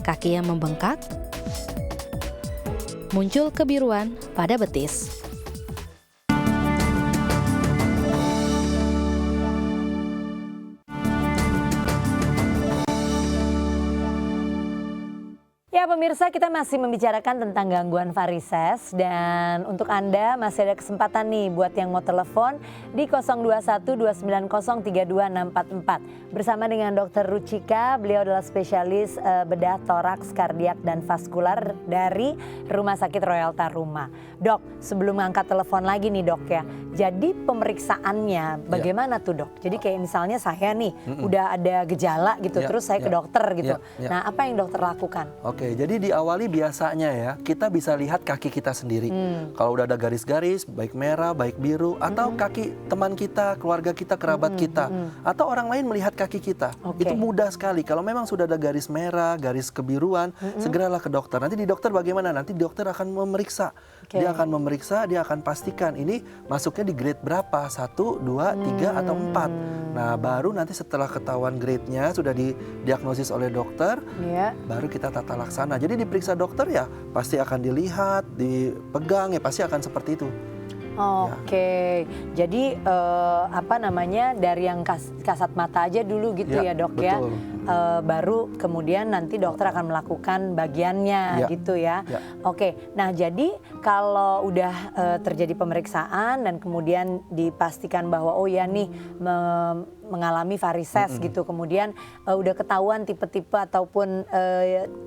S2: Kaki yang membengkak. Muncul kebiruan pada betis.
S1: Ya pemirsa, kita masih membicarakan tentang gangguan varises dan untuk Anda masih ada kesempatan nih buat yang mau telepon di 021-290-32644 bersama dengan Dr. Ruchika. Beliau adalah spesialis bedah toraks, kardiak dan vaskular dari Rumah Sakit Royal Taruma. Dok, sebelum angkat telepon lagi nih dok ya, jadi pemeriksaannya bagaimana tuh dok? Jadi kayak misalnya saya nih udah ada gejala gitu, terus saya ke dokter gitu. Nah apa yang dokter lakukan?
S3: Oke, jadi diawali biasanya ya, kita bisa lihat kaki kita sendiri. Kalau udah ada garis-garis, baik merah, baik biru, atau kaki teman kita, keluarga kita, kerabat kita, atau orang lain melihat kaki kita. Itu mudah sekali. Kalau memang sudah ada garis merah, garis kebiruan, segeralah ke dokter. Nanti di dokter bagaimana? Nanti dokter akan memeriksa. Dia akan memeriksa, dia akan pastikan ini masuknya di grade berapa, 1, 2, 3, atau 4. Nah, baru nanti setelah ketahuan grade-nya, sudah didiagnosis oleh dokter, baru kita tata laksana. jadi diperiksa dokter ya pasti akan dilihat, dipegang ya pasti akan seperti itu.
S1: Oke, jadi apa namanya dari yang kasat mata aja dulu gitu ya dok ya, baru kemudian nanti dokter akan melakukan bagiannya gitu ya. Oke, nah jadi kalau udah terjadi pemeriksaan dan kemudian dipastikan bahwa oh ya nih mengalami varises gitu, kemudian udah ketahuan tipe-tipe ataupun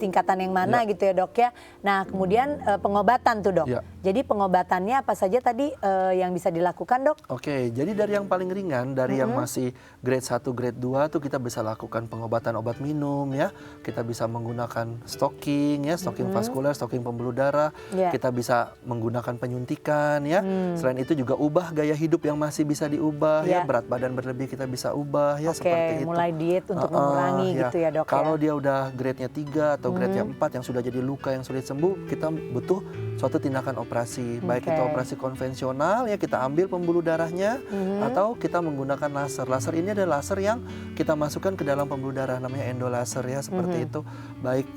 S1: tingkatan yang mana gitu ya dok ya. Nah kemudian pengobatan tuh dok. Jadi pengobatannya apa saja tadi yang bisa dilakukan dok?
S3: Oke, jadi dari yang paling ringan, dari yang masih grade 1, grade 2 tuh kita bisa lakukan pengobatan obat minum ya. Kita bisa menggunakan stocking ya, stocking vaskuler, stocking pembuluh darah. Kita bisa menggunakan penyuntikan ya. Selain itu juga ubah gaya hidup yang masih bisa diubah ya. Berat badan berlebih kita bisa ubah ya, seperti itu.
S1: Mulai diet untuk mengurangi gitu ya dok.
S3: Kalau dia udah grade-nya 3 atau grade-nya 4 yang sudah jadi luka yang sulit sembuh, kita butuh suatu tindakan operasi. Baik itu operasi konvensional ya, kita ambil pembuluh darahnya atau kita menggunakan laser. Laser ini adalah laser yang kita masukkan ke dalam pembuluh darah, namanya endolaser ya, seperti itu. Baik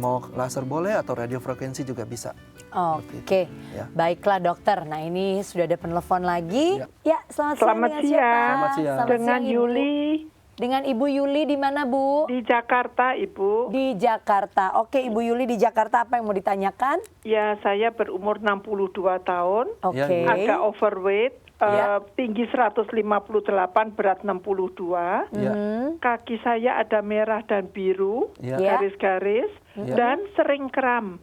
S3: mau laser boleh atau radiofrekuensi juga bisa.
S1: Oke, baiklah dokter. Nah ini sudah ada penelpon lagi. Ya, selamat siang.
S6: Selamat siang.
S3: Selamat siang.
S6: Dengan Yuli.
S1: Dengan Ibu Yuli di mana Bu?
S6: Di Jakarta Ibu.
S1: Di Jakarta. Oke Ibu Yuli di Jakarta, apa yang mau ditanyakan?
S6: Ya, saya berumur 62 tahun.
S1: Oke.
S6: Agak overweight. Tinggi 158, berat 62. Kaki saya ada merah dan biru, garis-garis, dan sering kram.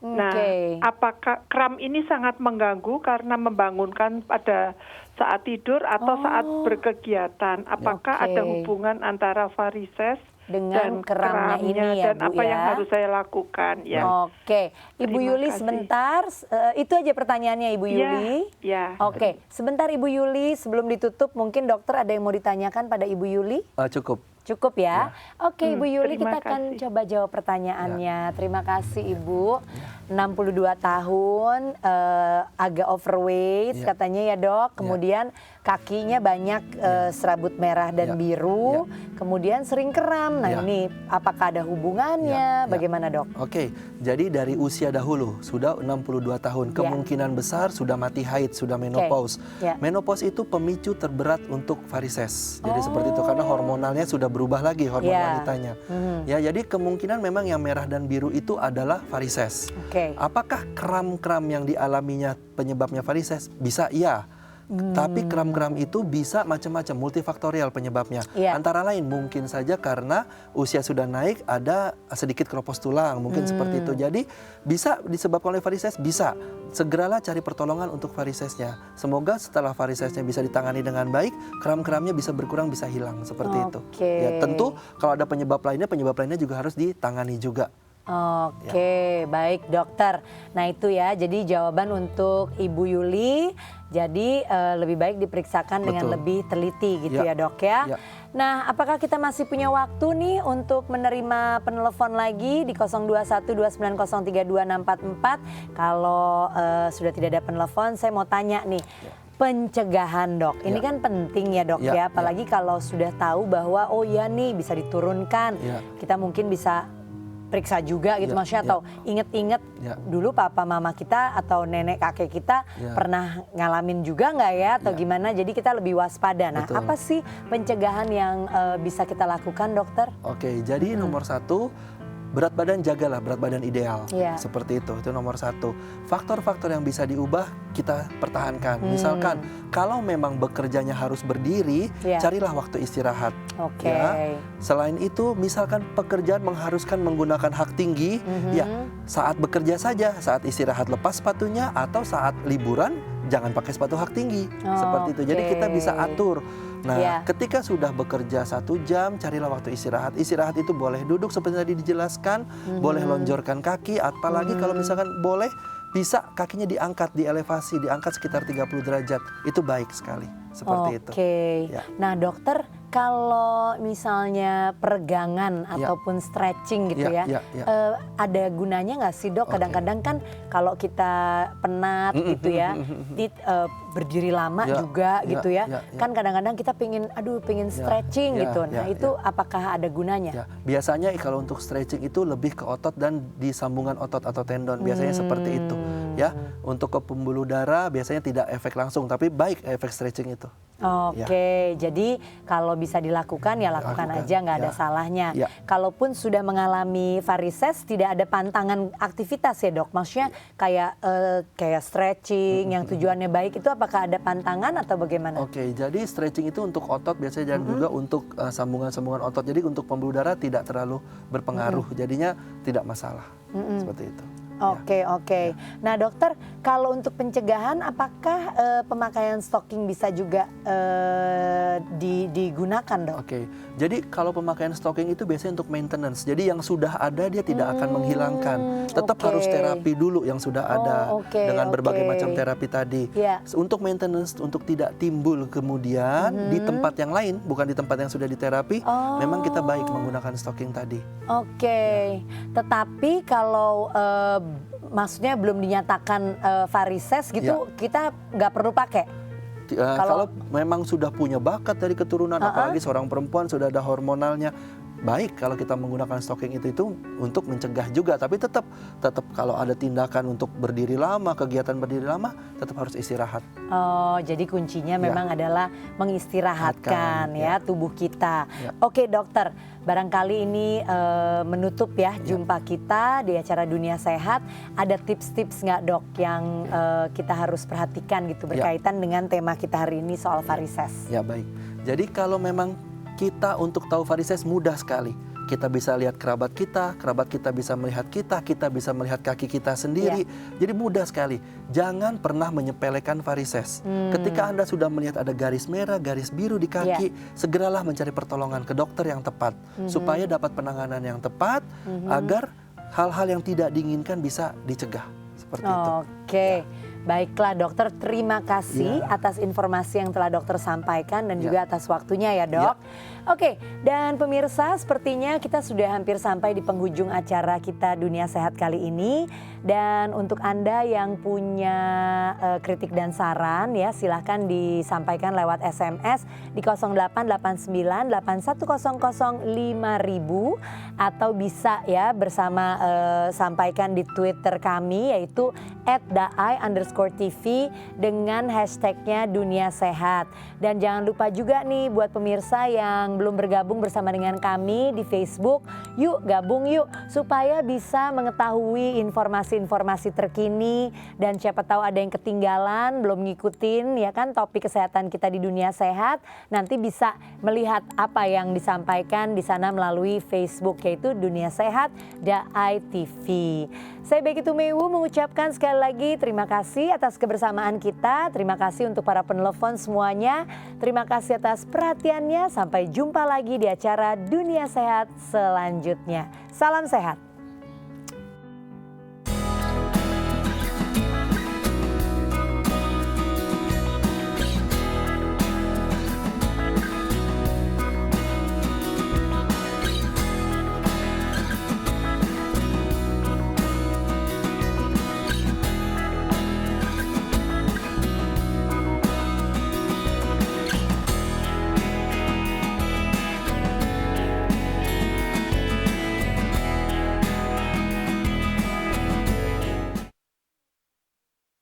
S6: Nah, apakah kram ini sangat mengganggu karena membangunkan pada saat tidur atau saat berkegiatan? Apakah ada hubungan antara varises
S1: dengan kramnya ini ya
S6: dan
S1: Bu
S6: apa
S1: ya?
S6: yang harus saya lakukan ya?
S1: Oke, Ibu Yuli sebentar, itu aja pertanyaannya Ibu Yuli. Oke, sebentar Ibu Yuli, sebelum ditutup mungkin dokter ada yang mau ditanyakan pada Ibu Yuli? Cukup ya. Oke Ibu Yuli, kita akan coba jawab pertanyaannya. Terima kasih Ibu. 62 tahun, agak overweight katanya ya dok. Kemudian kakinya banyak serabut merah dan biru. Kemudian sering kram. Nah ini apakah ada hubungannya? Bagaimana dok?
S3: Oke, jadi dari usia dahulu sudah 62 tahun. Kemungkinan besar sudah mati haid, sudah menopause. Menopause itu pemicu terberat untuk varises. Jadi seperti itu karena hormonalnya sudah berubah lagi, hormon wanitanya. Ya, jadi kemungkinan memang yang merah dan biru itu adalah varises. Apakah kram-kram yang dialaminya penyebabnya varises? Bisa iya. Tapi kram-kram itu bisa macam-macam, multifaktorial penyebabnya. Antara lain mungkin saja karena usia sudah naik, ada sedikit keropos tulang, mungkin seperti itu. Jadi bisa disebabkan oleh varises, bisa. Segeralah cari pertolongan untuk varisesnya. Semoga setelah varisesnya bisa ditangani dengan baik, kram-kramnya bisa berkurang, bisa hilang, seperti itu. Ya, tentu kalau ada penyebab lainnya juga harus ditangani juga.
S1: Baik dokter. Nah itu ya, jadi jawaban untuk Ibu Yuli. Jadi lebih baik diperiksakan dengan lebih teliti gitu ya dok ya. Nah apakah kita masih punya waktu nih untuk menerima penelpon lagi di 02129032644. Kalau sudah tidak ada penelpon, saya mau tanya nih. Pencegahan dok, ini kan penting ya dok ya. Apalagi kalau sudah tahu bahwa oh ya nih bisa diturunkan. Kita mungkin bisa periksa juga gitu maksudnya, atau inget-inget dulu papa mama kita atau nenek kakek kita pernah ngalamin juga nggak ya atau gimana, jadi kita lebih waspada. Nah apa sih pencegahan yang bisa kita lakukan dokter?
S3: Oke, jadi nomor satu, berat badan jagalah berat badan ideal, seperti itu nomor satu. Faktor-faktor yang bisa diubah kita pertahankan. Misalkan kalau memang bekerjanya harus berdiri, carilah waktu istirahat. Ya. Selain itu, misalkan pekerjaan mengharuskan menggunakan hak tinggi, ya saat bekerja saja, saat istirahat lepas sepatunya, atau saat liburan jangan pakai sepatu hak tinggi, seperti itu. Jadi kita bisa atur. Nah, ketika sudah bekerja 1 jam, carilah waktu istirahat. Istirahat itu boleh duduk seperti tadi dijelaskan, boleh lonjorkan kaki, apalagi kalau misalkan boleh bisa kakinya diangkat, dielevasi, diangkat sekitar 30 derajat. Itu baik sekali, seperti itu.
S1: Nah dokter, kalau misalnya peregangan ataupun stretching gitu ada gunanya nggak sih dok? Kadang-kadang kan kalau kita penat gitu ya, berdiri lama juga gitu ya, kan kadang-kadang kita pengen stretching gitu. Nah itu apakah ada gunanya?
S3: Biasanya kalau untuk stretching itu lebih ke otot dan di sambungan otot atau tendon, biasanya seperti itu ya. Untuk ke pembuluh darah biasanya tidak efek langsung, tapi baik efek stretching itu.
S1: Oke, jadi kalau bisa dilakukan ya lakukan aja, nggak ada salahnya. Kalaupun sudah mengalami varises, tidak ada pantangan aktivitas ya dok? Maksudnya kayak stretching yang tujuannya baik itu apakah ada pantangan atau bagaimana?
S3: Oke, jadi stretching itu untuk otot biasanya dan juga untuk sambungan-sambungan otot. Jadi untuk pembuluh darah tidak terlalu berpengaruh, jadinya tidak masalah seperti itu.
S1: Oke. Nah dokter, kalau untuk pencegahan apakah pemakaian stocking bisa juga digunakan dok?
S3: Oke, jadi kalau pemakaian stocking itu biasanya untuk maintenance. Jadi yang sudah ada dia tidak akan menghilangkan. Tetap harus terapi dulu yang sudah ada dengan berbagai macam terapi tadi. Untuk maintenance, untuk tidak timbul kemudian di tempat yang lain, bukan di tempat yang sudah diterapi, memang kita baik menggunakan stocking tadi.
S1: Tetapi kalau maksudnya belum dinyatakan varises gitu, kita nggak perlu pakai.
S3: Kalau memang sudah punya bakat dari keturunan, apalagi seorang perempuan sudah ada hormonalnya, baik kalau kita menggunakan stocking itu untuk mencegah juga. Tapi tetap kalau ada tindakan untuk berdiri lama, kegiatan berdiri lama, tetap harus istirahat.
S1: Jadi kuncinya memang adalah mengistirahatkan tubuh kita. Oke dokter, barangkali ini menutup jumpa kita di acara Dunia Sehat. Ada tips-tips nggak dok yang kita harus perhatikan gitu berkaitan dengan tema kita hari ini soal varises?
S3: Ya baik, jadi kalau memang kita untuk tahu varises mudah sekali. Kita bisa lihat kerabat kita bisa melihat kita bisa melihat kaki kita sendiri. Jadi mudah sekali. Jangan pernah menyepelekan varises. Ketika Anda sudah melihat ada garis merah, garis biru di kaki, segeralah mencari pertolongan ke dokter yang tepat supaya dapat penanganan yang tepat agar hal-hal yang tidak diinginkan bisa dicegah. Seperti itu.
S1: Baiklah dokter, terima kasih atas informasi yang telah dokter sampaikan dan juga atas waktunya ya dok. Oke, dan pemirsa sepertinya kita sudah hampir sampai di penghujung acara kita Dunia Sehat kali ini. Dan untuk Anda yang punya kritik dan saran silahkan disampaikan lewat SMS di 0889 8100 5000 atau bisa bersama sampaikan di Twitter kami yaitu @daai_TV dengan hashtagnya Dunia Sehat. Dan jangan lupa juga nih buat pemirsa yang belum bergabung bersama dengan kami di Facebook, yuk gabung yuk supaya bisa mengetahui informasi terkini dan siapa tahu ada yang ketinggalan belum ngikutin topik kesehatan kita di Dunia Sehat, nanti bisa melihat apa yang disampaikan di sana melalui Facebook yaitu Dunia Sehat DAI TV. Saya Becky Tumewu mengucapkan sekali lagi terima kasih atas kebersamaan kita, terima kasih untuk para penelpon semuanya, terima kasih atas perhatiannya, sampai jumpa lagi di acara Dunia Sehat selanjutnya. Salam sehat.